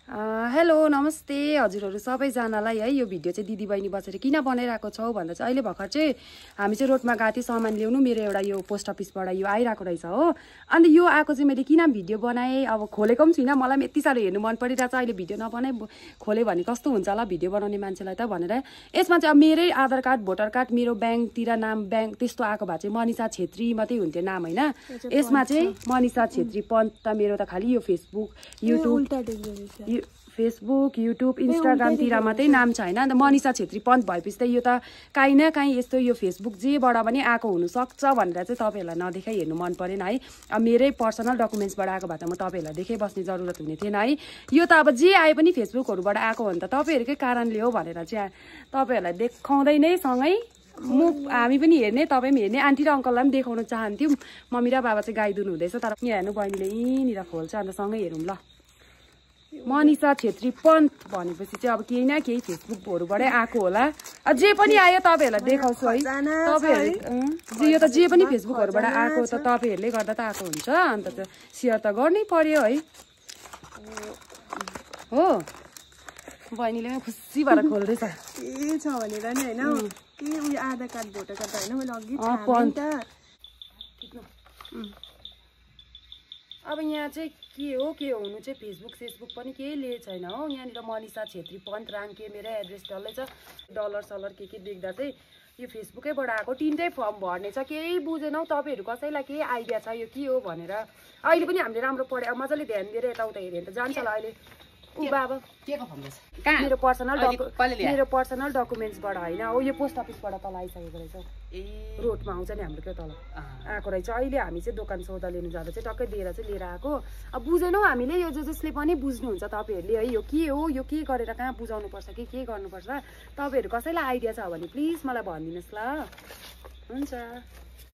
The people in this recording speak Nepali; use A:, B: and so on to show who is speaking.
A: हेलो नमस्ते हजुरहरू सबैजनालाई है। यो भिडियो चाहिँ दिदी बहिनी बसेर किन बनाइरहेको छौ भन्दा चाहिँ अहिले भर्खर चाहिँ हामी चाहिँ रोडमा गएको थियौँ सामान ल्याउनु। मेरो एउटा यो पोस्ट अफिसबाट यो आइरहेको रहेछ हो। अन्त यो आएको चाहिँ मैले किन भिडियो बनाएँ, अब खोलेको पनि छुइनँ, मलाई पनि यति साह्रो हेर्नु मन परिरहेको छ। अहिले भिडियो नबनाए खोलेँ भने कस्तो हुन्छ होला भिडियो बनाउने मान्छेलाई त भनेर। यसमा चाहिँ अब मेरै आधार कार्ड भोटर कार्ड मेरो ब्याङ्कतिर नाम ब्याङ्क त्यस्तो आएको भए चाहिँ मनिषा छेत्री मात्रै हुन्थ्यो नाम होइन। यसमा चाहिँ मनिषा छेत्री पन्त त मेरो त खालि यो फेसबुक युट्युब इन्स्टाग्रामतिर मात्रै नाम छ होइन। अन्त मनिषा छेत्री पन्त भएपछि त यो त काहीँ न काहीँ यस्तो यो फेसबुक जेबाट पनि आएको हुनसक्छ भनेर चाहिँ तपाईँहरूलाई नदेखाइ हेर्नु मन परेन है। अब मेरै पर्सनल डकुमेन्ट्सबाट आएको भए त म तपाईँहरूलाई देखाइबस्ने जरुरत हुने थिएन है। यो त अब जे आए पनि फेसबुकहरूबाट आएको हो भने त तपाईँहरूकै कारणले हो भनेर चाहिँ तपाईँहरूलाई देखाउँदै नै सँगै हामी पनि हेर्ने तपाईँ पनि हेर्ने। आन्टी र अङ्कललाई पनि देखाउन चाहन्थ्यौँ। मम्मी र बाबा चाहिँ गाई दुनु हुँदैछ तर यहाँ हेर्नु बहिनीले यहीँनिर खोल्छ। अन्त सँगै हेरौँ ल। मनिषा छेत्री पन्त भनेपछि चाहिँ अब केही न केही फेसबुकहरूबाटै आएको होला। जे पनि आयो तपाईँहरूलाई देखाउँछु है। तपाईँहरू यो त जे पनि फेसबुकहरूबाट आएको त तपाईँहरूले गर्दा त आएको हुन्छ। अन्त त सेयर त गर्नै पर्यो है हो। बहिनीले पनि खुसी भएर खोल्दैछ
B: के छ भनेर नि होइन। के उयो आधार कार्ड भोटर कार्ड होइन मैले अघि छामेँ त।
A: अब यहाँ चाहिँ के हुनु चाहिँ फेसबुक पनि केही लिए छैन हो। यहाँनिर मनिषा छेत्री पन्त राङ्के मेरो एड्रेस डल्लै छ। डलर सलर के देख्दा चाहिँ यो फेसबुकैबाट आएको। 3टै फर्म भर्ने छ। केही बुझेनौ तपाईँहरू कसैलाई केही आइडिया छ यो के हो भनेर। अहिले पनि हामीले राम्रो पढे मजाले ध्यान दिएर यताउता हेऱ्यो भने त जान्छ होला। अहिले बाबा के को फर्म छ मेरो पर्सनल डकुमेन्ट्सबाट होइन हो। यो पोस्ट अफिसबाट तल आइसकेको रहेछ। रोडमा आउँछ नि हाम्रो क्या तल आएको रहेछ। अहिले हामी चाहिँ दोकान सौदा लिनु जाँदा चाहिँ टक्कै दिएर चाहिँ लिएर आएको। अब बुझेनौ हामीले यो जसले पनि बुझ्नुहुन्छ तपाईँहरूले है। यो के हो यो के गरेर कहाँ बुझाउनुपर्छ के गर्नुपर्छ तपाईँहरू कसैलाई आइडिया छ भने प्लिज मलाई भनिदिनुहोस् ल। हुन्छ।